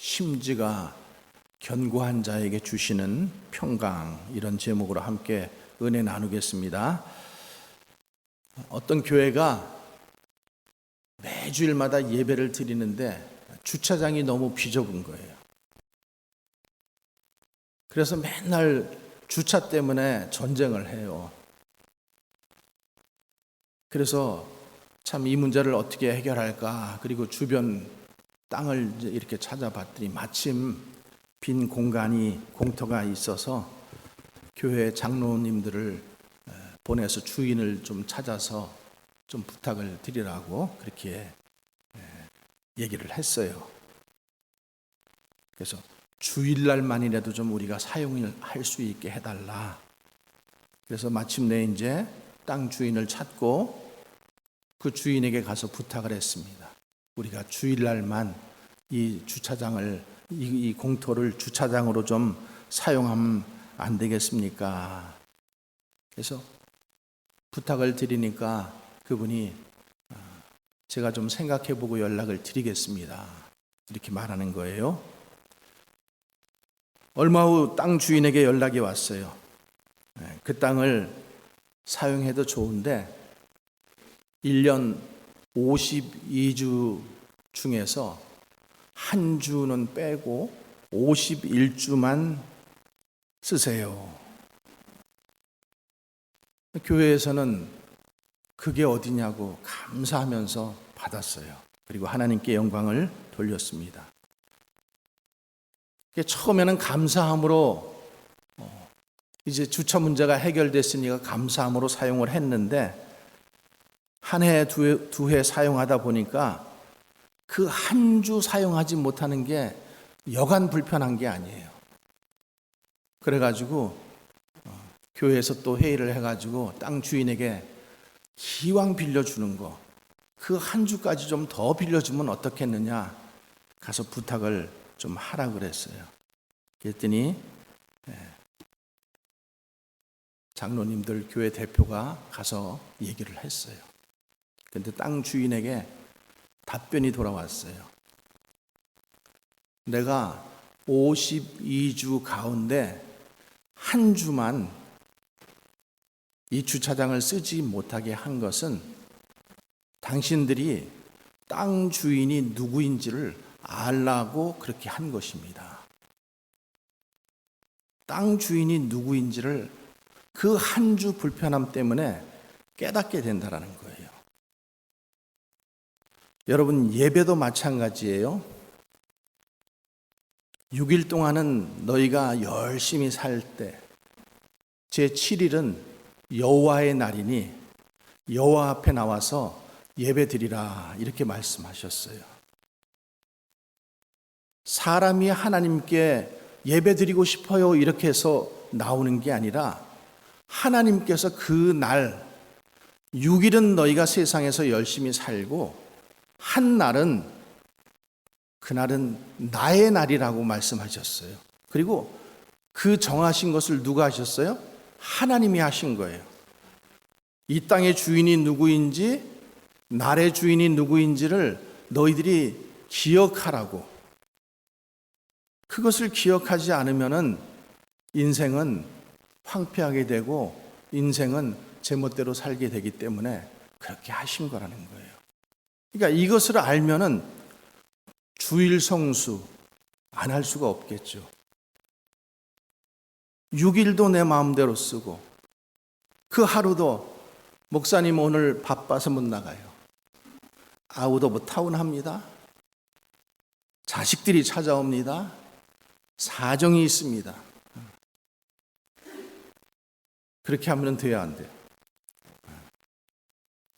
심지가 견고한 자에게 주시는 평강, 이런 제목으로 함께 은혜 나누겠습니다. 어떤 교회가 매주일마다 예배를 드리는데 주차장이 너무 비좁은 거예요. 그래서 맨날 주차 때문에 전쟁을 해요. 그래서 참 이 문제를 어떻게 해결할까, 그리고 주변 땅을 이렇게 찾아봤더니 마침 빈 공터가 있어서 교회 장로님들을 보내서 주인을 좀 찾아서 좀 부탁을 드리라고 그렇게 얘기를 했어요. 그래서 주일날만이라도 좀 우리가 사용을 할 수 있게 해달라. 그래서 마침내 이제 땅 주인을 찾고 그 주인에게 가서 부탁을 했습니다. 우리가 주일날만 이 주차장을, 이 공터를 주차장으로 좀 사용하면 안 되겠습니까? 그래서 부탁을 드리니까 그분이 제가 좀 생각해보고 연락을 드리겠습니다, 이렇게 말하는 거예요. 얼마 후 땅 주인에게 연락이 왔어요. 그 땅을 사용해도 좋은데 1년 52주 중에서 한 주는 빼고 51주만 쓰세요. 교회에서는 그게 어디냐고 감사하면서 받았어요. 그리고 하나님께 영광을 돌렸습니다. 처음에는 감사함으로 이제 주차 문제가 해결됐으니까 감사함으로 사용을 했는데 한 해, 두 해 사용하다 보니까 그 한 주 사용하지 못하는 게 여간 불편한 게 아니에요. 그래가지고 교회에서 또 회의를 해가지고 땅 주인에게 기왕 빌려주는 거 그 한 주까지 좀 더 빌려주면 어떻겠느냐 가서 부탁을 좀 하라 그랬어요. 그랬더니 장로님들 교회 대표가 가서 얘기를 했어요. 그런데 땅 주인에게 답변이 돌아왔어요. 내가 52주 가운데 한 주만 이 주차장을 쓰지 못하게 한 것은 당신들이 땅 주인이 누구인지를 알라고 그렇게 한 것입니다. 땅 주인이 누구인지를 그 한 주 불편함 때문에 깨닫게 된다는 거예요. 여러분, 예배도 마찬가지예요. 6일 동안은 너희가 열심히 살 때 제7일은 여호와의 날이니 여호와 앞에 나와서 예배드리라, 이렇게 말씀하셨어요. 사람이 하나님께 예배드리고 싶어요 이렇게 해서 나오는 게 아니라 하나님께서 그 날 6일은 너희가 세상에서 열심히 살고 한 날은, 그날은 나의 날이라고 말씀하셨어요. 그리고 그 정하신 것을 누가 하셨어요? 하나님이 하신 거예요. 이 땅의 주인이 누구인지, 날의 주인이 누구인지를 너희들이 기억하라고. 그것을 기억하지 않으면은 인생은 황폐하게 되고 인생은 제멋대로 살게 되기 때문에 그렇게 하신 거라는 거예요. 그러니까 이것을 알면은 주일 성수 안 할 수가 없겠죠. 6일도 내 마음대로 쓰고 그 하루도 목사님 오늘 바빠서 못 나가요. 아웃 오브 타운 합니다. 자식들이 찾아옵니다. 사정이 있습니다. 그렇게 하면 돼야 안 돼요.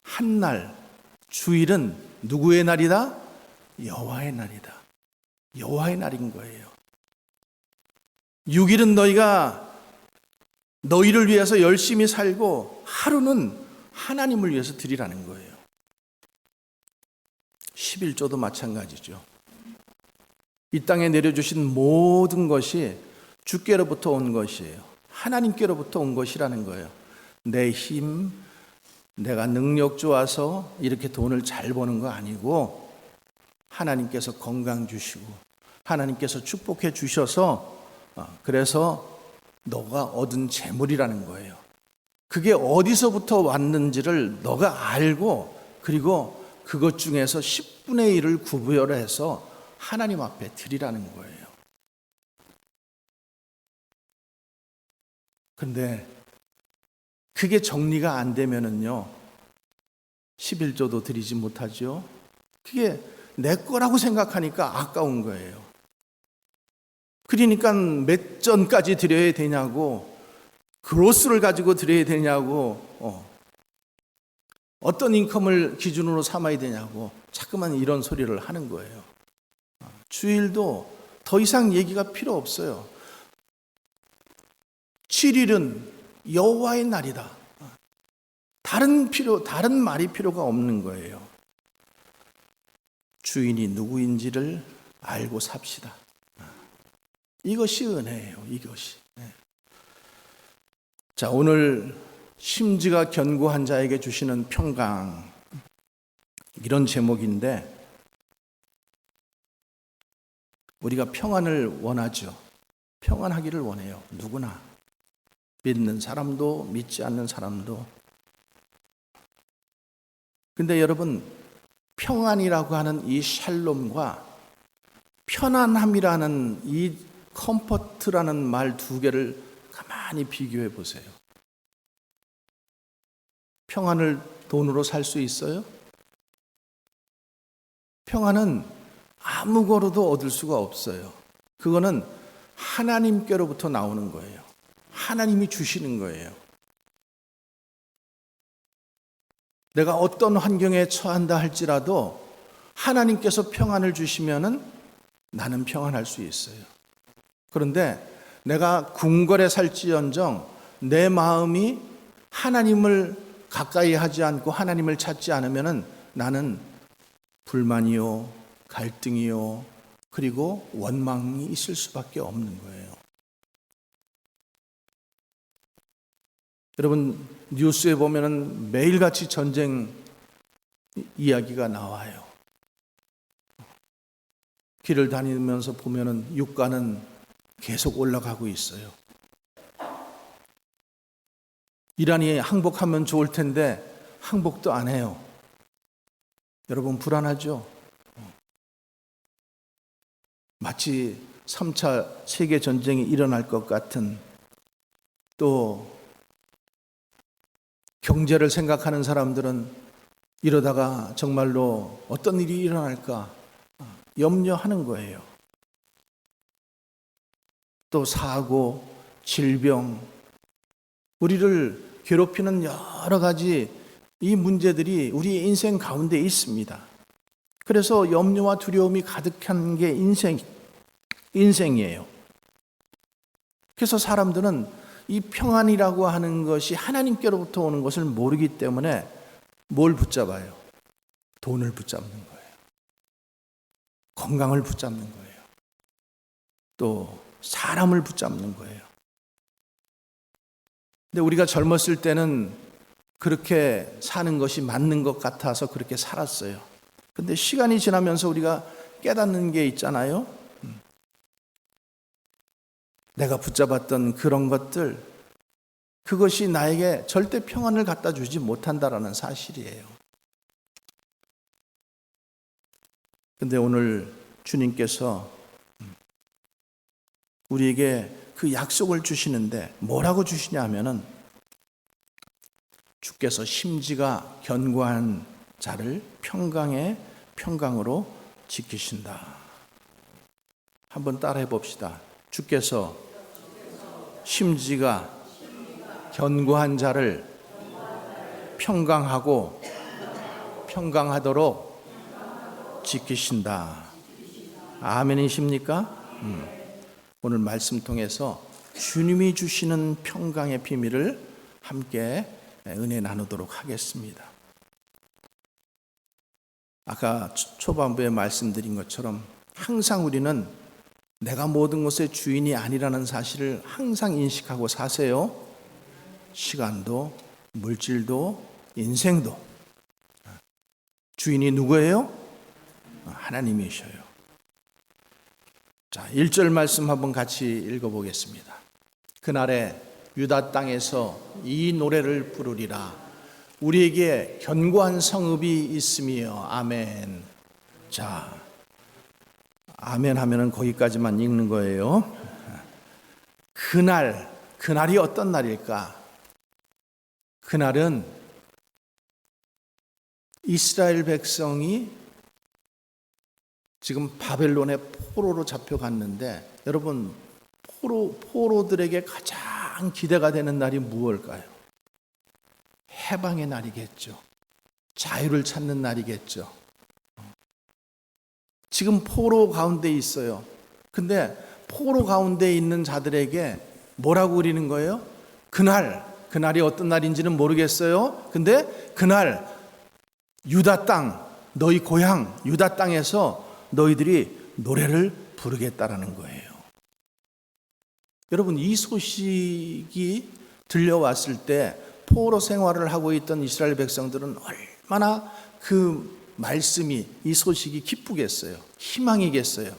한 날, 주일은 누구의 날이다? 여호와의 날이다. 여호와의 날인 거예요. 6일은 너희가 너희를 위해서 열심히 살고 하루는 하나님을 위해서 드리라는 거예요. 11조도 마찬가지죠. 이 땅에 내려주신 모든 것이 주께로부터 온 것이에요. 하나님께로부터 온 것이라는 거예요. 내 힘, 내가 능력 좋아서 이렇게 돈을 잘 버는 거 아니고 하나님께서 건강 주시고 하나님께서 축복해 주셔서 그래서 너가 얻은 재물이라는 거예요. 그게 어디서부터 왔는지를 너가 알고 그리고 그것 중에서 10분의 1을 구별해서 하나님 앞에 드리라는 거예요. 그런데 그게 정리가 안 되면은요, 11조도 드리지 못하죠. 그게 내 거라고 생각하니까 아까운 거예요. 그러니까 몇 전까지 드려야 되냐고, 그로스를 가지고 드려야 되냐고, 어떤 인컴을 기준으로 삼아야 되냐고 자꾸만 이런 소리를 하는 거예요. 주일도 더 이상 얘기가 필요 없어요. 7일은 여호와의 날이다. 다른 말이 필요가 없는 거예요. 주인이 누구인지를 알고 삽시다. 이것이 은혜예요. 이것이. 자, 오늘 심지가 견고한 자에게 주시는 평강, 이런 제목인데, 우리가 평안을 원하죠. 평안하기를 원해요. 누구나. 믿는 사람도 믿지 않는 사람도. 근데 여러분, 평안이라고 하는 이 샬롬과 편안함이라는 이 컴포트라는 말 두 개를 가만히 비교해 보세요. 평안을 돈으로 살 수 있어요? 평안은 아무 거로도 얻을 수가 없어요. 그거는 하나님께로부터 나오는 거예요. 하나님이 주시는 거예요. 내가 어떤 환경에 처한다 할지라도 하나님께서 평안을 주시면은 나는 평안할 수 있어요. 그런데 내가 궁궐에 살지언정 내 마음이 하나님을 가까이 하지 않고 하나님을 찾지 않으면은 나는 불만이요, 갈등이요, 그리고 원망이 있을 수밖에 없는 거예요. 여러분, 뉴스에 보면은 매일같이 전쟁 이야기가 나와요. 길을 다니면서 보면은 유가는 계속 올라가고 있어요. 이란이 항복하면 좋을 텐데 항복도 안 해요. 여러분, 불안하죠? 마치 3차 세계 전쟁이 일어날 것 같은, 또 경제를 생각하는 사람들은 이러다가 정말로 어떤 일이 일어날까 염려하는 거예요. 또 사고, 질병, 우리를 괴롭히는 여러 가지 이 문제들이 우리 인생 가운데 있습니다. 그래서 염려와 두려움이 가득한 게 인생이에요. 그래서 사람들은 이 평안이라고 하는 것이 하나님께로부터 오는 것을 모르기 때문에 뭘 붙잡아요? 돈을 붙잡는 거예요. 건강을 붙잡는 거예요. 또 사람을 붙잡는 거예요. 근데 우리가 젊었을 때는 그렇게 사는 것이 맞는 것 같아서 그렇게 살았어요. 근데 시간이 지나면서 우리가 깨닫는 게 있잖아요. 내가 붙잡았던 그런 것들, 그것이 나에게 절대 평안을 갖다 주지 못한다라는 사실이에요. 근데 오늘 주님께서 우리에게 그 약속을 주시는데 뭐라고 주시냐 하면은, 주께서 심지가 견고한 자를 평강으로 지키신다. 한번 따라해 봅시다. 주께서 심지가 견고한 자를 평강하도록 지키신다. 아멘이십니까? 오늘 말씀 통해서 주님이 주시는 평강의 비밀을 함께 은혜 나누도록 하겠습니다. 아까 초반부에 말씀드린 것처럼 항상 우리는 내가 모든 것의 주인이 아니라는 사실을 항상 인식하고 사세요. 시간도, 물질도, 인생도. 주인이 누구예요? 하나님이셔요. 자, 1절 말씀 한번 같이 읽어보겠습니다. 그날에 유다 땅에서 이 노래를 부르리라. 우리에게 견고한 성읍이 있으며. 아멘. 자, 아멘 하면은 거기까지만 읽는 거예요. 그날이 어떤 날일까? 그날은 이스라엘 백성이 지금 바벨론의 포로로 잡혀갔는데, 여러분, 포로들에게 가장 기대가 되는 날이 무엇일까요? 해방의 날이겠죠. 자유를 찾는 날이겠죠. 지금 포로 가운데 있어요. 근데 포로 가운데 있는 자들에게 뭐라고 그리는 거예요? 그날이 어떤 날인지는 모르겠어요. 근데 그날 유다 땅, 너희 고향 유다 땅에서 너희들이 노래를 부르겠다라는 거예요. 여러분, 이 소식이 들려왔을 때 포로 생활을 하고 있던 이스라엘 백성들은 얼마나 그 말씀이, 이 소식이 기쁘겠어요. 희망이겠어요.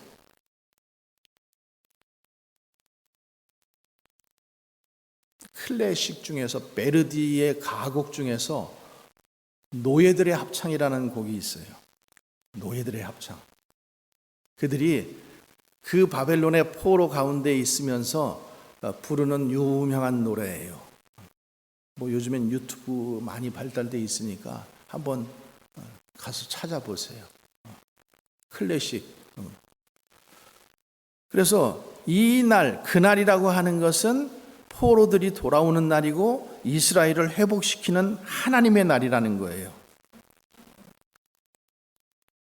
클래식 중에서, 베르디의 가곡 중에서 노예들의 합창이라는 곡이 있어요. 노예들의 합창. 그들이 그 바벨론의 포로 가운데 있으면서 부르는 유명한 노래예요. 뭐 요즘엔 유튜브 많이 발달돼 있으니까 한번 가서 찾아보세요. 클래식. 그래서 이 날, 그날이라고 하는 것은 포로들이 돌아오는 날이고 이스라엘을 회복시키는 하나님의 날이라는 거예요.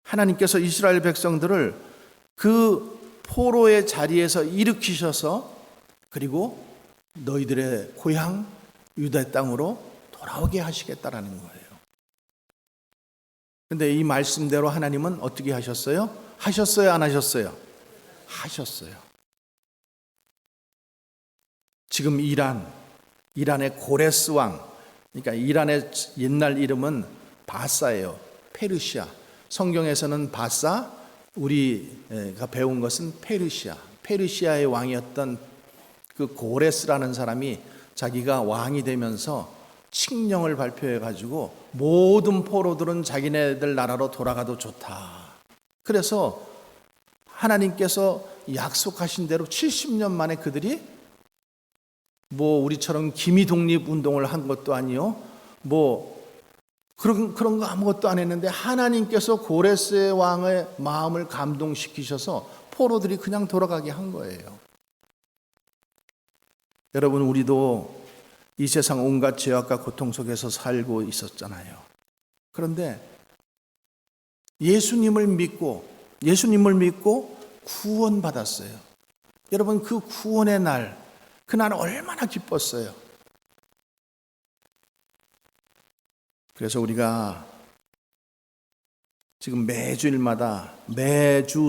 하나님께서 이스라엘 백성들을 그 포로의 자리에서 일으키셔서, 그리고 너희들의 고향 유다 땅으로 돌아오게 하시겠다라는 거예요. 그런데 이 말씀대로 하나님은 어떻게 하셨어요? 하셨어요, 안 하셨어요? 하셨어요. 지금 이란의 고레스 왕, 그러니까 이란의 옛날 이름은 바사예요. 페르시아. 성경에서는 바사, 우리가 배운 것은 페르시아. 페르시아의 왕이었던 그 고레스라는 사람이 자기가 왕이 되면서 칙령을 발표해 가지고 모든 포로들은 자기네들 나라로 돌아가도 좋다. 그래서 하나님께서 약속하신 대로 70년 만에 그들이 뭐 우리처럼 기미 독립 운동을 한 것도 아니요, 뭐 그런 거 아무것도 안 했는데 하나님께서 고레스의 왕의 마음을 감동시키셔서 포로들이 그냥 돌아가게 한 거예요. 여러분, 우리도 이 세상 온갖 죄악과 고통 속에서 살고 있었잖아요. 그런데 예수님을 믿고 구원받았어요. 여러분, 그 구원의 날, 그날 얼마나 기뻤어요. 그래서 우리가 지금 매주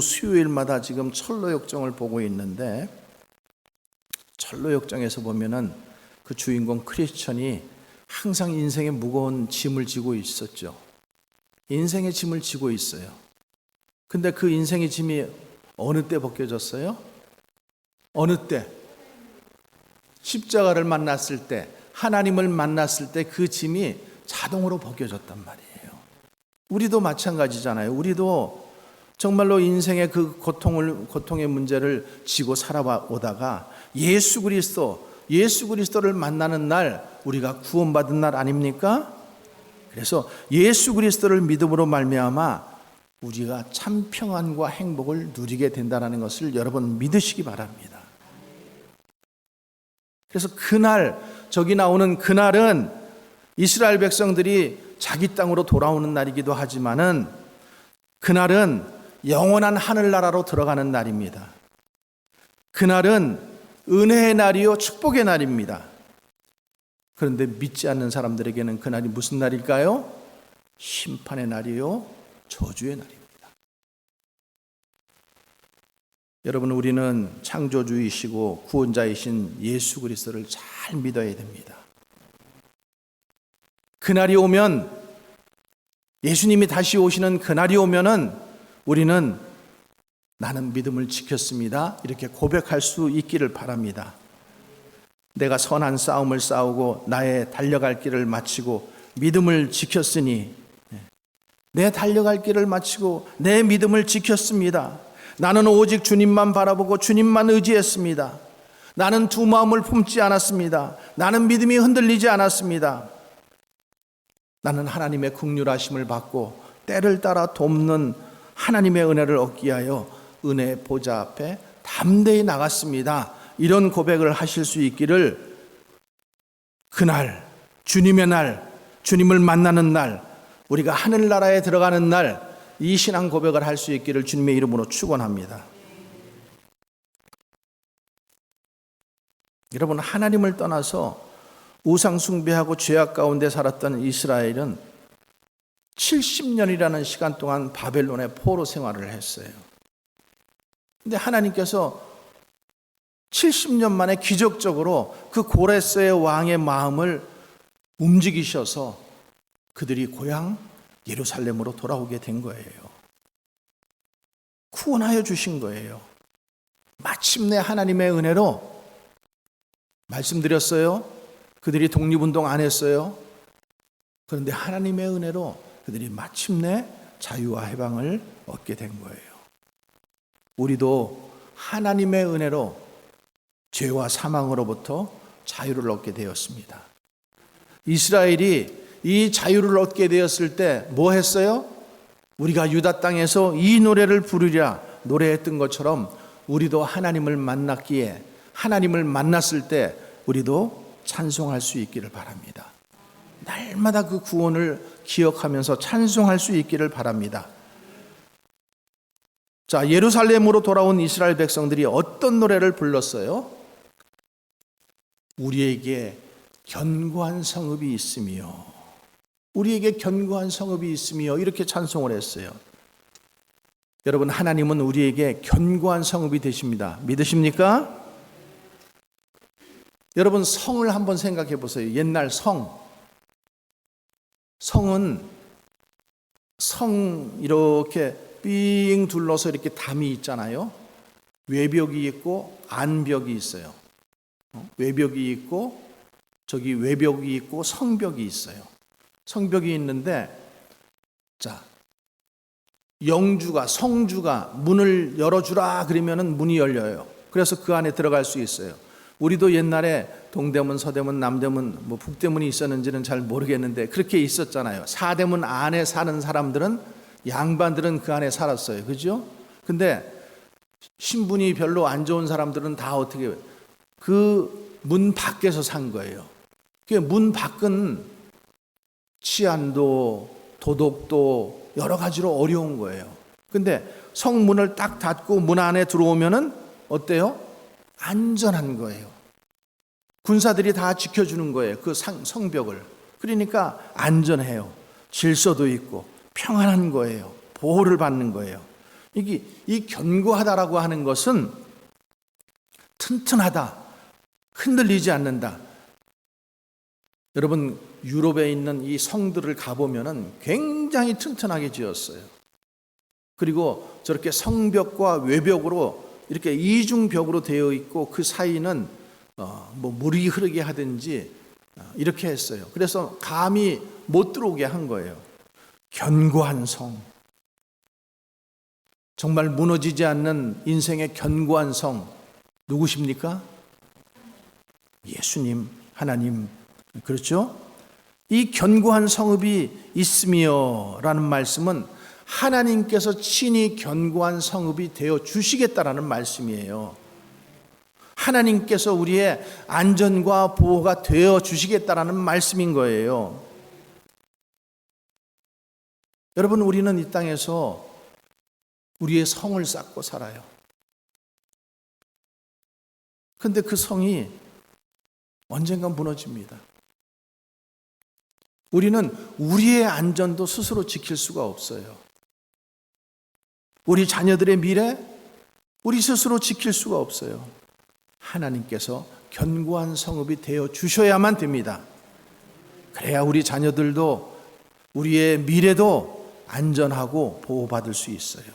수요일마다 지금 철로역정을 보고 있는데, 철로역정에서 보면은 그 주인공 크리스천이 항상 인생의 무거운 짐을 지고 있었죠. 인생의 짐을 지고 있어요. 근데 그 인생의 짐이 어느 때 벗겨졌어요? 어느 때? 십자가를 만났을 때, 하나님을 만났을 때 그 짐이 자동으로 벗겨졌단 말이에요. 우리도 마찬가지잖아요. 우리도 정말로 인생의 그 고통의 문제를 지고 살아오다가 예수 그리스도를 만나는 날, 우리가 구원받은 날 아닙니까? 그래서 예수 그리스도를 믿음으로 말미암아 우리가 참 평안과 행복을 누리게 된다는 것을 여러분 믿으시기 바랍니다. 그래서 그날, 저기 나오는 그날은 이스라엘 백성들이 자기 땅으로 돌아오는 날이기도 하지만은, 그날은 영원한 하늘나라로 들어가는 날입니다. 그날은 은혜의 날이요, 축복의 날입니다. 그런데 믿지 않는 사람들에게는 그날이 무슨 날일까요? 심판의 날이요, 저주의 날입니다. 여러분, 우리는 창조주이시고 구원자이신 예수 그리스도를 잘 믿어야 됩니다. 그날이 오면, 예수님이 다시 오시는 그날이 오면은 우리는 나는 믿음을 지켰습니다. 이렇게 고백할 수 있기를 바랍니다. 내가 선한 싸움을 싸우고 나의 달려갈 길을 마치고 믿음을 지켰으니, 내 달려갈 길을 마치고 내 믿음을 지켰습니다. 나는 오직 주님만 바라보고 주님만 의지했습니다. 나는 두 마음을 품지 않았습니다. 나는 믿음이 흔들리지 않았습니다. 나는 하나님의 긍휼하심을 받고 때를 따라 돕는 하나님의 은혜를 얻기 위하여 은혜 보좌 앞에 담대히 나갔습니다. 이런 고백을 하실 수 있기를, 그날 주님의 날, 주님을 만나는 날, 우리가 하늘나라에 들어가는 날, 이 신앙 고백을 할 수 있기를 주님의 이름으로 축원합니다. 여러분, 하나님을 떠나서 우상 숭배하고 죄악 가운데 살았던 이스라엘은 70년이라는 시간 동안 바벨론의 포로 생활을 했어요. 근데 하나님께서 70년 만에 기적적으로 그 고레스의 왕의 마음을 움직이셔서 그들이 고향 예루살렘으로 돌아오게 된 거예요. 구원하여 주신 거예요. 마침내 하나님의 은혜로, 말씀드렸어요. 그들이 독립운동 안 했어요. 그런데 하나님의 은혜로 그들이 마침내 자유와 해방을 얻게 된 거예요. 우리도 하나님의 은혜로 죄와 사망으로부터 자유를 얻게 되었습니다. 이스라엘이 이 자유를 얻게 되었을 때 뭐 했어요? 우리가 유다 땅에서 이 노래를 부르랴 노래했던 것처럼 우리도 하나님을 만났기에, 하나님을 만났을 때 우리도 찬송할 수 있기를 바랍니다. 날마다 그 구원을 기억하면서 찬송할 수 있기를 바랍니다. 자, 예루살렘으로 돌아온 이스라엘 백성들이 어떤 노래를 불렀어요? 우리에게 견고한 성읍이 있으며, 우리에게 견고한 성읍이 있으며, 이렇게 찬송을 했어요. 여러분, 하나님은 우리에게 견고한 성읍이 되십니다. 믿으십니까? 여러분, 성을 한번 생각해 보세요. 옛날 성은 이렇게 삥 둘러서 이렇게 담이 있잖아요. 외벽이 있고 안벽이 있어요. 외벽이 있고 저기 외벽이 있고 성벽이 있어요. 성벽이 있는데, 자, 성주가 문을 열어주라 그러면은 문이 열려요. 그래서 그 안에 들어갈 수 있어요. 우리도 옛날에 동대문, 서대문, 남대문, 북대문이 있었는지는 잘 모르겠는데 그렇게 있었잖아요. 사대문 안에 사는 사람들은, 양반들은 그 안에 살았어요. 그죠? 근데 신분이 별로 안 좋은 사람들은 다 어떻게 그 문 밖에서 산 거예요. 그 문 밖은 치안도 도덕도 여러 가지로 어려운 거예요. 근데 성문을 딱 닫고 문 안에 들어오면은 어때요? 안전한 거예요. 군사들이 다 지켜주는 거예요. 그 성벽을. 그러니까 안전해요. 질서도 있고 평안한 거예요. 보호를 받는 거예요. 이 견고하다라고 하는 것은 튼튼하다, 흔들리지 않는다. 여러분, 유럽에 있는 이 성들을 가보면은 굉장히 튼튼하게 지었어요. 그리고 저렇게 성벽과 외벽으로 이렇게 이중벽으로 되어 있고 그 사이는 물이 흐르게 하든지 이렇게 했어요. 그래서 감이 못 들어오게 한 거예요. 견고한 성. 정말 무너지지 않는 인생의 견고한 성. 누구십니까? 예수님, 하나님. 그렇죠? 이 견고한 성읍이 있으며 라는 말씀은 하나님께서 친히 견고한 성읍이 되어 주시겠다라는 말씀이에요. 하나님께서 우리의 안전과 보호가 되어 주시겠다라는 말씀인 거예요. 여러분, 우리는 이 땅에서 우리의 성을 쌓고 살아요. 근데 그 성이 언젠가 무너집니다. 우리는 우리의 안전도 스스로 지킬 수가 없어요. 우리 자녀들의 미래, 우리 스스로 지킬 수가 없어요. 하나님께서 견고한 성읍이 되어 주셔야만 됩니다. 그래야 우리 자녀들도 우리의 미래도 안전하고 보호받을 수 있어요.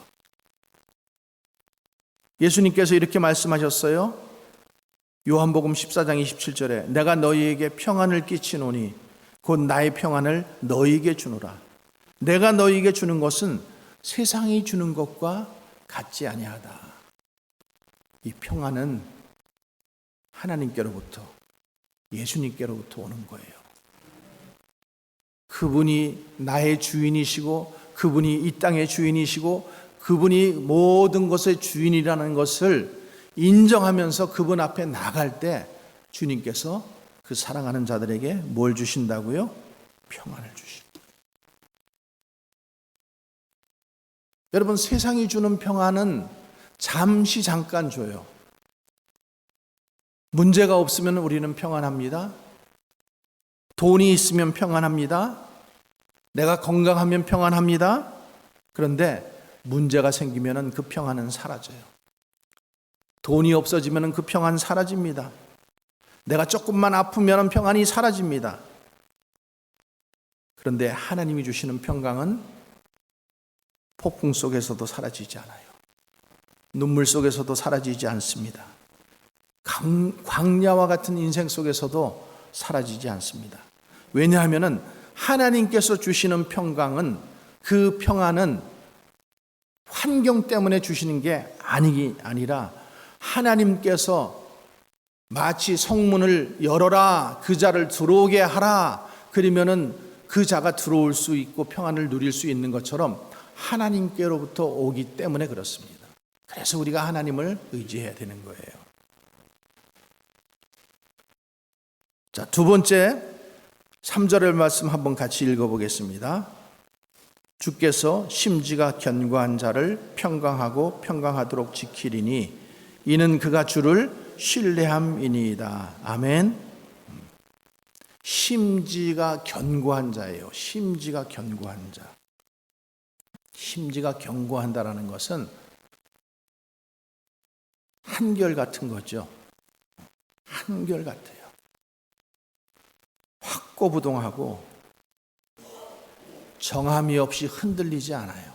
예수님께서 이렇게 말씀하셨어요. 요한복음 14장 27절에 내가 너희에게 평안을 끼치노니 곧 나의 평안을 너희에게 주노라. 내가 너희에게 주는 것은 세상이 주는 것과 같지 아니하다. 이 평안은 하나님께로부터, 예수님께로부터 오는 거예요. 그분이 나의 주인이시고 그분이 이 땅의 주인이시고 그분이 모든 것의 주인이라는 것을 인정하면서 그분 앞에 나갈 때 주님께서 그 사랑하는 자들에게 뭘 주신다고요? 평안을 주신다. 여러분, 세상이 주는 평안은 잠시 잠깐 줘요. 문제가 없으면 우리는 평안합니다. 돈이 있으면 평안합니다. 내가 건강하면 평안합니다. 그런데 문제가 생기면 그 평안은 사라져요. 돈이 없어지면 그 평안 사라집니다. 내가 조금만 아프면 평안이 사라집니다. 그런데 하나님이 주시는 평강은 폭풍 속에서도 사라지지 않아요. 눈물 속에서도 사라지지 않습니다. 광야와 같은 인생 속에서도 사라지지 않습니다. 왜냐하면 하나님께서 주시는 평강은, 그 평안은 환경 때문에 주시는 게 아니라 하나님께서 마치 성문을 열어라, 그 자를 들어오게 하라, 그러면은 그 자가 들어올 수 있고 평안을 누릴 수 있는 것처럼 하나님께로부터 오기 때문에 그렇습니다. 그래서 우리가 하나님을 의지해야 되는 거예요. 자, 두 번째 3절의 말씀 한번 같이 읽어보겠습니다. 주께서 심지가 견고한 자를 평강하고 평강하도록 지키리니 이는 그가 주를 신뢰함이니이다. 아멘. 심지가 견고한 자예요. 심지가 견고한 자. 심지가 견고한다라는 것은 한결같은 거죠. 한결같아요. 확고부동하고 정함이 없이 흔들리지 않아요.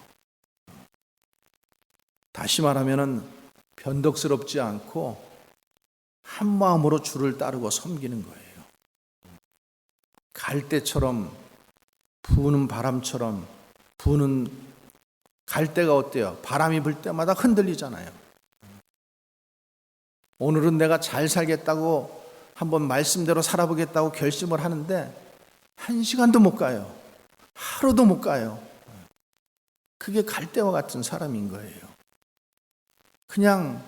다시 말하면 변덕스럽지 않고 한 마음으로 주를 따르고 섬기는 거예요. 갈대처럼 부는 바람처럼 부는 갈대가 어때요? 바람이 불 때마다 흔들리잖아요. 오늘은 내가 잘 살겠다고 한번 말씀대로 살아보겠다고 결심을 하는데 1시간도 못 가요. 하루도 못 가요. 그게 갈대와 같은 사람인 거예요. 그냥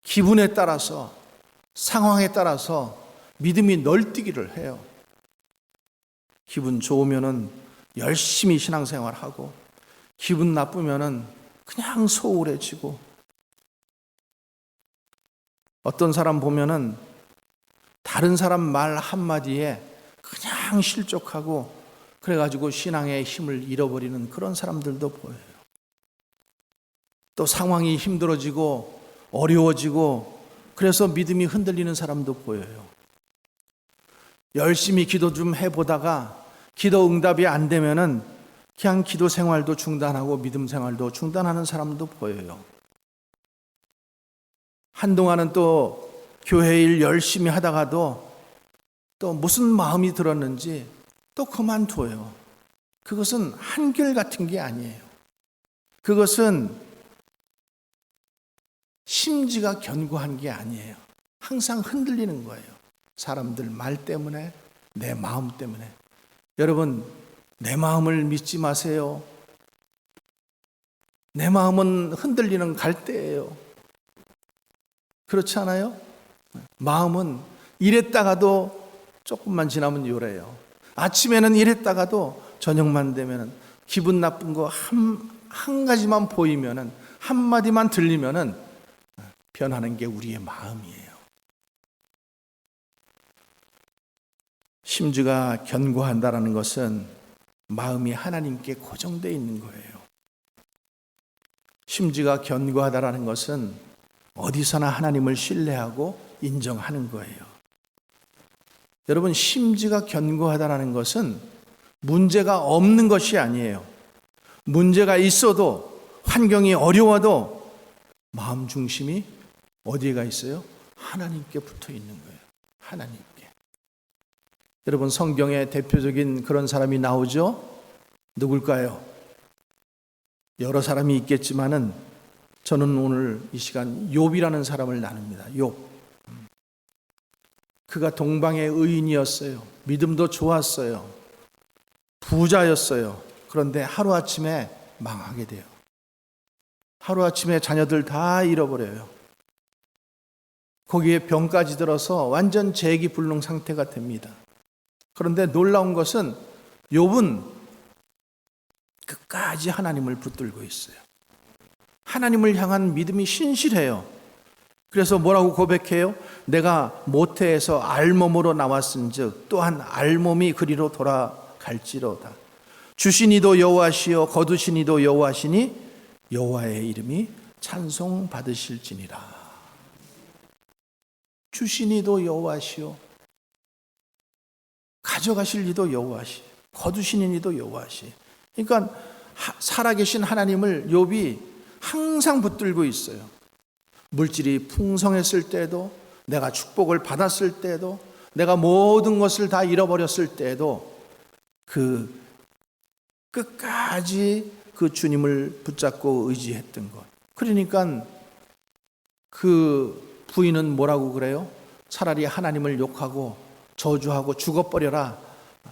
기분에 따라서, 상황에 따라서 믿음이 널뛰기를 해요. 기분 좋으면은 열심히 신앙생활하고, 기분 나쁘면은 그냥 소홀해지고, 어떤 사람 보면은 다른 사람 말 한마디에 그냥 실족하고 그래가지고 신앙의 힘을 잃어버리는 그런 사람들도 보여요. 또 상황이 힘들어지고 어려워지고 그래서 믿음이 흔들리는 사람도 보여요. 열심히 기도 좀 해보다가 기도 응답이 안 되면은 그냥 기도 생활도 중단하고 믿음 생활도 중단하는 사람도 보여요. 한동안은 또 교회 일 열심히 하다가도 또 무슨 마음이 들었는지 또 그만둬요. 그것은 한결같은 게 아니에요. 그것은 심지가 견고한 게 아니에요. 항상 흔들리는 거예요. 사람들 말 때문에, 내 마음 때문에. 여러분, 내 마음을 믿지 마세요. 내 마음은 흔들리는 갈대예요. 그렇지 않아요? 마음은 이랬다가도 조금만 지나면 요래요. 아침에는 이랬다가도 저녁만 되면 기분 나쁜 거 한 가지만 보이면은, 한마디만 들리면은 변하는 게 우리의 마음이에요. 심지가 견고한다라는 것은 마음이 하나님께 고정되어 있는 거예요. 심지가 견고하다라는 것은 어디서나 하나님을 신뢰하고 인정하는 거예요. 여러분, 심지가 견고하다라는 것은 문제가 없는 것이 아니에요. 문제가 있어도, 환경이 어려워도 마음 중심이 어디에 가 있어요? 하나님께 붙어 있는 거예요. 하나님께. 여러분, 성경에 대표적인 그런 사람이 나오죠? 누굴까요? 여러 사람이 있겠지만은 저는 오늘 이 시간 욥이라는 사람을 나눕니다. 욥. 그가 동방의 의인이었어요. 믿음도 좋았어요. 부자였어요. 그런데 하루아침에 망하게 돼요. 하루아침에 자녀들 다 잃어버려요. 거기에 병까지 들어서 완전 재기불능 상태가 됩니다. 그런데 놀라운 것은 욥은 끝까지 하나님을 붙들고 있어요. 하나님을 향한 믿음이 신실해요. 그래서 뭐라고 고백해요? 내가 모태에서 알몸으로 나왔은즉 또한 알몸이 그리로 돌아갈지로다. 주시니도 여호와시요 거두시니도 여호와시니 여호와의 이름이 찬송받으실지니라. 주시니도 여호와시요 가져가실 이도 여호와시 거두시는 이도 여호와시. 그러니까 살아계신 하나님을 욥이 항상 붙들고 있어요. 물질이 풍성했을 때도, 내가 축복을 받았을 때도, 내가 모든 것을 다 잃어버렸을 때도 그 끝까지 그 주님을 붙잡고 의지했던 것. 그러니까 그 부인은 뭐라고 그래요? 차라리 하나님을 욕하고 저주하고 죽어버려라.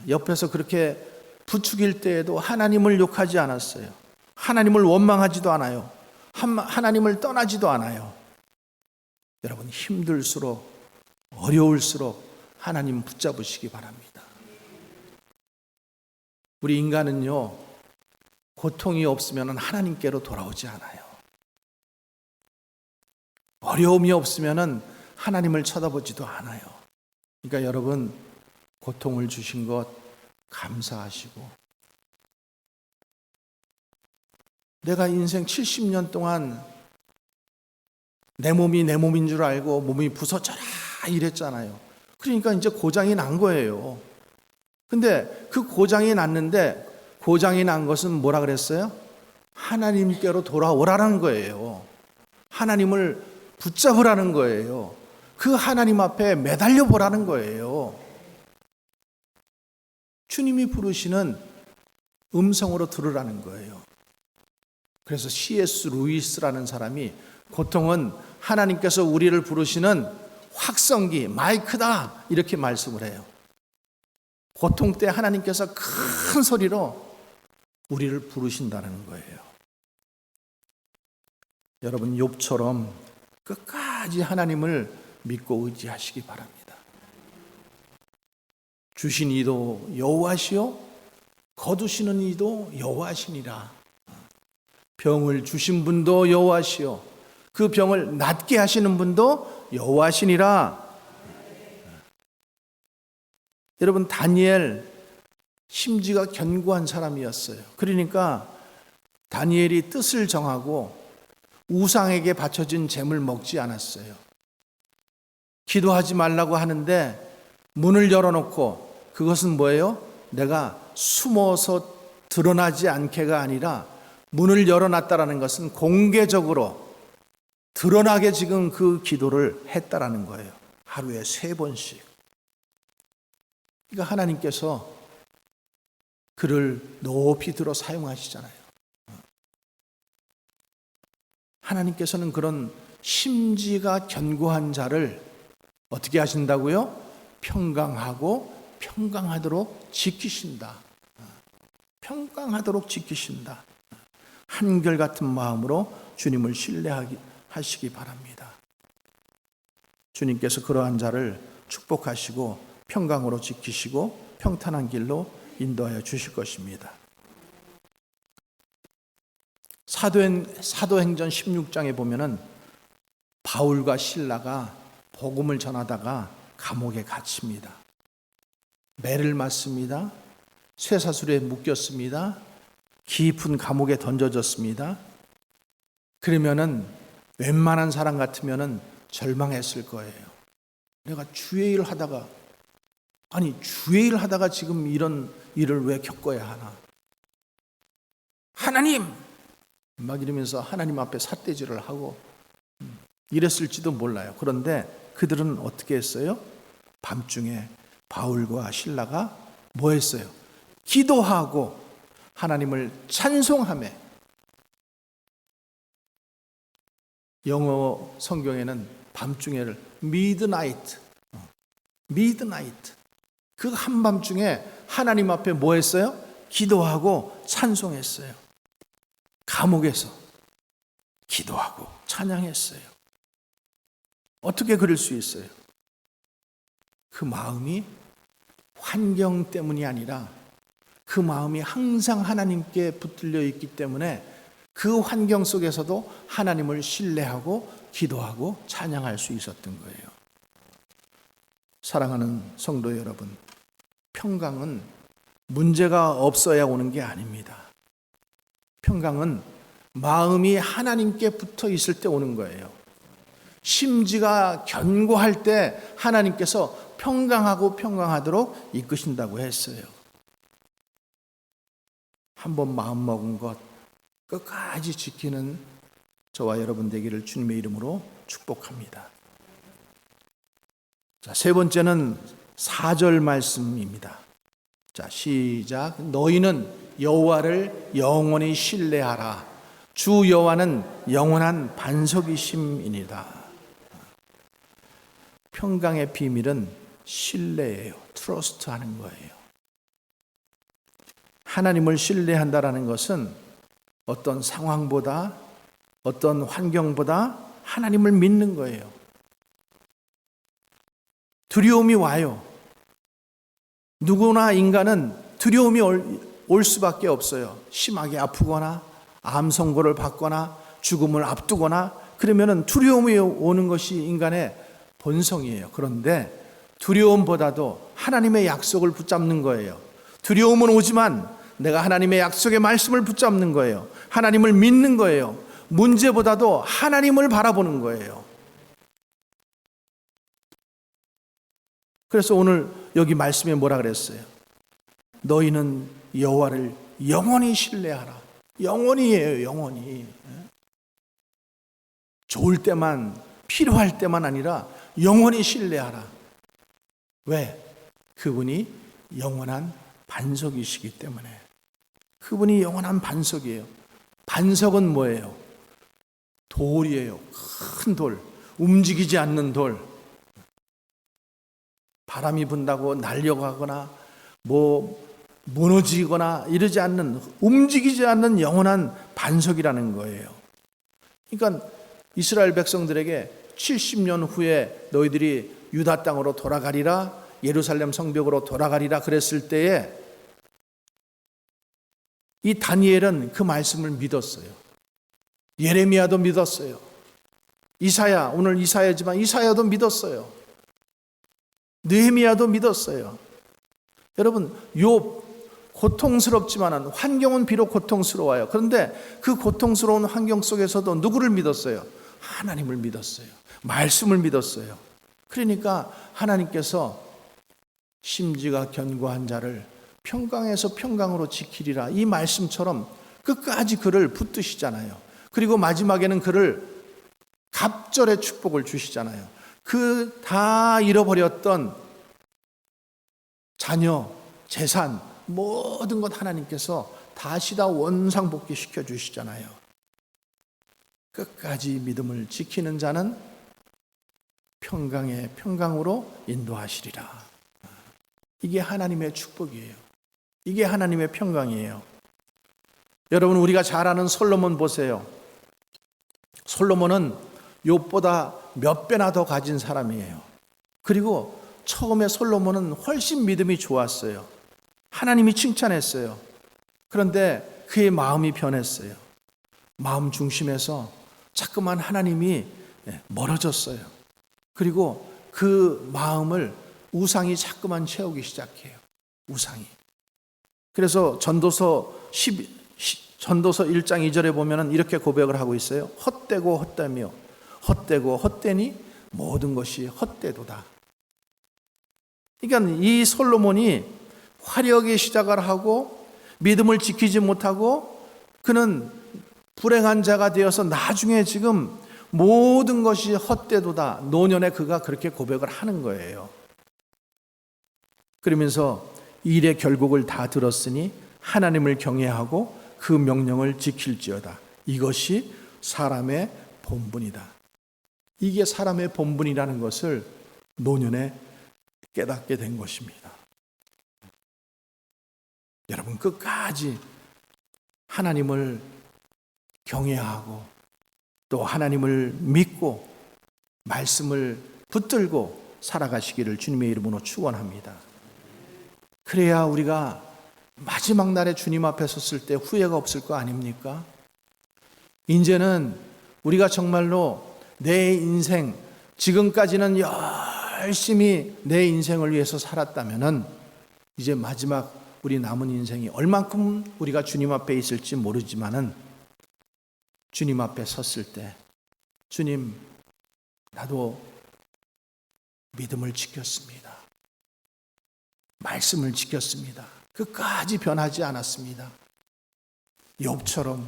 옆에서 그렇게 부추길 때에도 하나님을 욕하지 않았어요. 하나님을 원망하지도 않아요. 하나님을 떠나지도 않아요. 여러분, 힘들수록 어려울수록 하나님 붙잡으시기 바랍니다. 우리 인간은요, 고통이 없으면 하나님께로 돌아오지 않아요. 어려움이 없으면 하나님을 쳐다보지도 않아요. 그러니까 여러분, 고통을 주신 것 감사하시고, 내가 인생 70년 동안 내 몸이 내 몸인 줄 알고 몸이 부서져라 이랬잖아요. 그러니까 이제 고장이 난 거예요. 근데 그 고장이 났는데, 고장이 난 것은 뭐라 그랬어요? 하나님께로 돌아오라는 거예요. 하나님을 붙잡으라는 거예요. 그 하나님 앞에 매달려 보라는 거예요. 주님이 부르시는 음성으로 들으라는 거예요. 그래서 C.S. 루이스라는 사람이 고통은 하나님께서 우리를 부르시는 확성기, 마이크다 이렇게 말씀을 해요. 고통 때 하나님께서 큰 소리로 우리를 부르신다는 거예요. 여러분, 욥처럼 끝까지 하나님을 믿고 의지하시기 바랍니다. 주신 이도 여호와시요 거두시는 이도 여호와시니라. 병을 주신 분도 여호와시요 그 병을 낫게 하시는 분도 여호와시니라. 여러분, 다니엘 심지가 견고한 사람이었어요. 그러니까 다니엘이 뜻을 정하고 우상에게 바쳐진 재물 먹지 않았어요. 기도하지 말라고 하는데 문을 열어놓고, 그것은 뭐예요? 내가 숨어서 드러나지 않게가 아니라 문을 열어놨다라는 것은 공개적으로 드러나게 지금 그 기도를 했다라는 거예요. 하루에 3번씩. 그러니까 하나님께서 그를 높이 들어 사용하시잖아요. 하나님께서는 그런 심지가 견고한 자를 어떻게 하신다고요? 평강하고 평강하도록 지키신다. 평강하도록 지키신다. 한결같은 마음으로 주님을 신뢰하시기 바랍니다. 주님께서 그러한 자를 축복하시고 평강으로 지키시고 평탄한 길로 인도하여 주실 것입니다. 사도행전 16장에 보면은 바울과 실라가 복음을 전하다가 감옥에 갇힙니다. 매를 맞습니다. 쇠사슬에 묶였습니다. 깊은 감옥에 던져졌습니다. 그러면은 웬만한 사람 같으면은 절망했을 거예요. 내가 주의 일 하다가, 주의 일 하다가 지금 이런 일을 왜 겪어야 하나? 하나님! 막 이러면서 하나님 앞에 삿대질을 하고 이랬을지도 몰라요. 그런데 그들은 어떻게 했어요? 밤중에 바울과 실라가 뭐 했어요? 기도하고 하나님을 찬송하며. 영어 성경에는 밤중에를 midnight 그 한밤중에 하나님 앞에 뭐 했어요? 기도하고 찬송했어요. 감옥에서 기도하고 찬양했어요. 어떻게 그럴 수 있어요? 그 마음이 환경 때문이 아니라 그 마음이 항상 하나님께 붙들려 있기 때문에 그 환경 속에서도 하나님을 신뢰하고 기도하고 찬양할 수 있었던 거예요. 사랑하는 성도 여러분, 평강은 문제가 없어야 오는 게 아닙니다. 평강은 마음이 하나님께 붙어 있을 때 오는 거예요. 심지가 견고할 때 하나님께서 평강하고 평강하도록 이끄신다고 했어요. 한번 마음먹은 것 끝까지 지키는 저와 여러분 되기를 주님의 이름으로 축복합니다. 자, 세 번째는 4절 말씀입니다. 자, 시작. 너희는 여호와를 영원히 신뢰하라. 주 여호와는 영원한 반석이심이니라. 평강의 비밀은 신뢰예요. 트러스트 하는 거예요. 하나님을 신뢰한다라는 것은 어떤 상황보다 어떤 환경보다 하나님을 믿는 거예요. 두려움이 와요. 누구나 인간은 두려움이 올 수밖에 없어요. 심하게 아프거나 암 선고를 받거나 죽음을 앞두거나 그러면은 두려움이 오는 것이 인간의 본성이에요. 그런데 두려움보다도 하나님의 약속을 붙잡는 거예요. 두려움은 오지만 내가 하나님의 약속의 말씀을 붙잡는 거예요. 하나님을 믿는 거예요. 문제보다도 하나님을 바라보는 거예요. 그래서 오늘 여기 말씀에 뭐라 그랬어요? 너희는 여호와를 영원히 신뢰하라. 영원히예요, 영원히. 좋을 때만, 필요할 때만 아니라 영원히 신뢰하라. 왜? 그분이 영원한 반석이시기 때문에. 그분이 영원한 반석이에요. 반석은 뭐예요? 돌이에요. 큰 돌, 움직이지 않는 돌. 바람이 분다고 날려가거나 무너지거나 이러지 않는, 움직이지 않는 영원한 반석이라는 거예요. 그러니까 이스라엘 백성들에게 70년 후에 너희들이 유다 땅으로 돌아가리라, 예루살렘 성벽으로 돌아가리라 그랬을 때에 이 다니엘은 그 말씀을 믿었어요. 예레미야도 믿었어요. 이사야, 오늘 이사야지만 이사야도 믿었어요. 느헤미야도 믿었어요. 여러분, 욥 고통스럽지만 환경은 비록 고통스러워요. 그런데 그 고통스러운 환경 속에서도 누구를 믿었어요? 하나님을 믿었어요. 말씀을 믿었어요. 그러니까 하나님께서 심지가 견고한 자를 평강에서 평강으로 지키리라, 이 말씀처럼 끝까지 그를 붙드시잖아요. 그리고 마지막에는 그를 갑절의 축복을 주시잖아요. 그 다 잃어버렸던 자녀, 재산, 모든 것 하나님께서 다시 다 원상복귀 시켜주시잖아요. 끝까지 믿음을 지키는 자는 평강의 평강으로 인도하시리라. 이게 하나님의 축복이에요. 이게 하나님의 평강이에요. 여러분, 우리가 잘 아는 솔로몬 보세요. 솔로몬은 욥보다 몇 배나 더 가진 사람이에요. 그리고 처음에 솔로몬은 훨씬 믿음이 좋았어요. 하나님이 칭찬했어요. 그런데 그의 마음이 변했어요. 마음 중심에서 자꾸만 하나님이 멀어졌어요. 그리고 그 마음을 우상이 자꾸만 채우기 시작해요. 우상이. 그래서 전도서 1장 2절에 보면 이렇게 고백을 하고 있어요. 헛되고 헛되며 헛되고 헛되니 모든 것이 헛되도다. 그러니까 이 솔로몬이 화려하게 시작을 하고 믿음을 지키지 못하고 그는 불행한 자가 되어서 나중에 지금 모든 것이 헛되도다. 노년에 그가 그렇게 고백을 하는 거예요. 그러면서 일의 결국을 다 들었으니 하나님을 경외하고 그 명령을 지킬지어다. 이것이 사람의 본분이다. 이게 사람의 본분이라는 것을 노년에 깨닫게 된 것입니다. 여러분, 끝까지 하나님을 경외하고 또 하나님을 믿고 말씀을 붙들고 살아가시기를 주님의 이름으로 축원합니다. 그래야 우리가 마지막 날에 주님 앞에 섰을 때 후회가 없을 거 아닙니까? 이제는 우리가 정말로 내 인생, 지금까지는 열심히 내 인생을 위해서 살았다면은 이제 마지막 우리 남은 인생이 얼만큼 우리가 주님 앞에 있을지 모르지만은 주님 앞에 섰을 때 주님, 나도 믿음을 지켰습니다. 말씀을 지켰습니다. 끝까지 변하지 않았습니다. 욥처럼,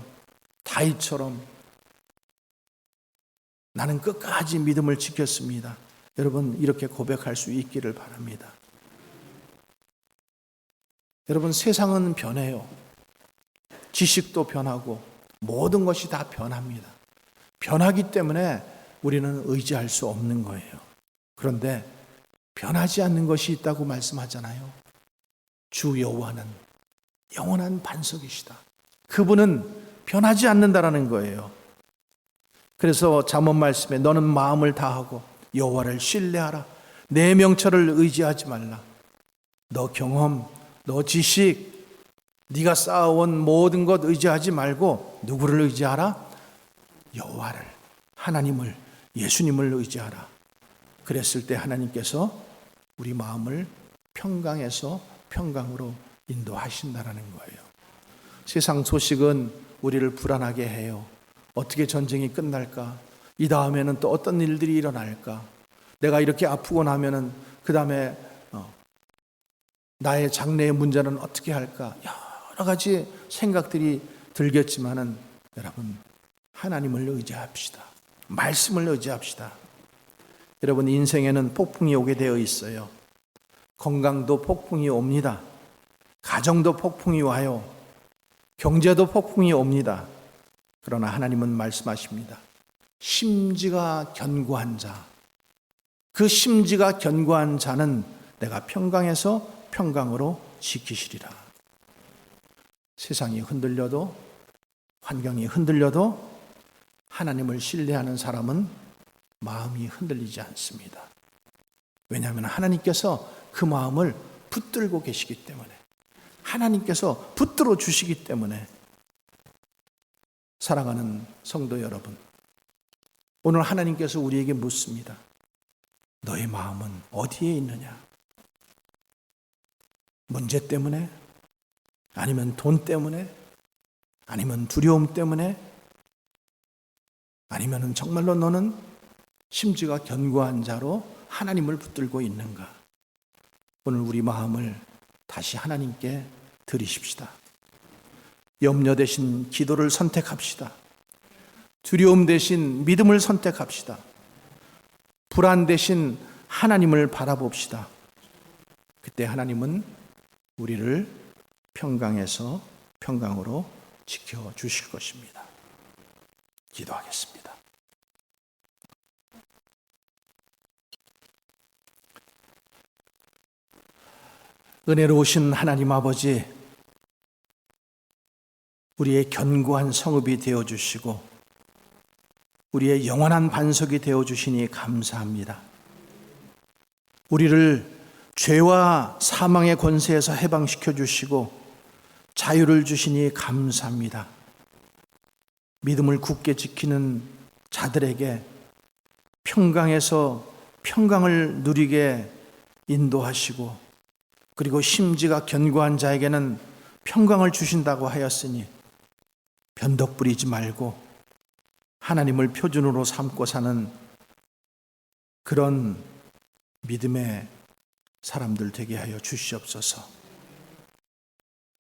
다윗처럼 나는 끝까지 믿음을 지켰습니다. 여러분, 이렇게 고백할 수 있기를 바랍니다. 여러분, 세상은 변해요. 지식도 변하고 모든 것이 다 변합니다. 변하기 때문에 우리는 의지할 수 없는 거예요. 그런데 변하지 않는 것이 있다고 말씀하잖아요. 주 여호와는 영원한 반석이시다. 그분은 변하지 않는다라는 거예요. 그래서 잠언 말씀에 너는 마음을 다하고 여호와를 신뢰하라. 내 명철을 의지하지 말라. 너 경험, 너 지식, 네가 쌓아온 모든 것 의지하지 말고 누구를 의지하라? 여호와를, 하나님을, 예수님을 의지하라. 그랬을 때 하나님께서 우리 마음을 평강에서 평강으로 인도하신다라는 거예요. 세상 소식은 우리를 불안하게 해요. 어떻게 전쟁이 끝날까? 이 다음에는 또 어떤 일들이 일어날까? 내가 이렇게 아프고 나면은 그 다음에 나의 장래의 문제는 어떻게 할까? 여러 가지 생각들이 들겠지만은 여러분, 하나님을 의지합시다. 말씀을 의지합시다. 여러분, 인생에는 폭풍이 오게 되어 있어요. 건강도 폭풍이 옵니다. 가정도 폭풍이 와요. 경제도 폭풍이 옵니다. 그러나 하나님은 말씀하십니다. 심지가 견고한 자, 그 심지가 견고한 자는 내가 평강에서 평강으로 지키시리라. 세상이 흔들려도, 환경이 흔들려도 하나님을 신뢰하는 사람은 마음이 흔들리지 않습니다. 왜냐하면 하나님께서 그 마음을 붙들고 계시기 때문에, 하나님께서 붙들어 주시기 때문에. 사랑하는 성도 여러분, 오늘 하나님께서 우리에게 묻습니다. 너의 마음은 어디에 있느냐? 문제 때문에? 아니면 돈 때문에? 아니면 두려움 때문에? 아니면 정말로 너는 심지가 견고한 자로 하나님을 붙들고 있는가? 오늘 우리 마음을 다시 하나님께 드리십시다. 염려 대신 기도를 선택합시다. 두려움 대신 믿음을 선택합시다. 불안 대신 하나님을 바라봅시다. 그때 하나님은 우리를 평강에서 평강으로 지켜주실 것입니다. 기도하겠습니다. 은혜로우신 하나님 아버지, 우리의 견고한 성읍이 되어주시고 우리의 영원한 반석이 되어주시니 감사합니다. 우리를 죄와 사망의 권세에서 해방시켜 주시고 자유를 주시니 감사합니다. 믿음을 굳게 지키는 자들에게 평강에서 평강을 누리게 인도하시고, 그리고 심지가 견고한 자에게는 평강을 주신다고 하였으니 변덕 부리지 말고 하나님을 표준으로 삼고 사는 그런 믿음의 사람들 되게 하여 주시옵소서.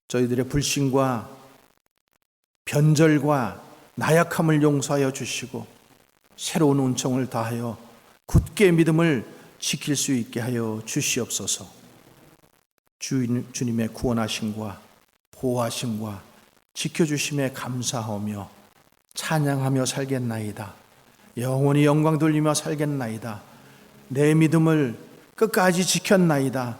저희들의 불신과 변절과 나약함을 용서하여 주시고 새로운 은총을 다하여 굳게 믿음을 지킬 수 있게 하여 주시옵소서. 주님의 구원하심과 보호하심과 지켜주심에 감사하며 찬양하며 살겠나이다. 영원히 영광 돌리며 살겠나이다. 내 믿음을 끝까지 지켰나이다.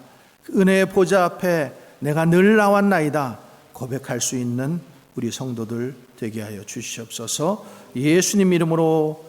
은혜의 보좌 앞에 내가 늘 나왔나이다. 고백할 수 있는 우리 성도들 되게 하여 주시옵소서. 예수님 이름으로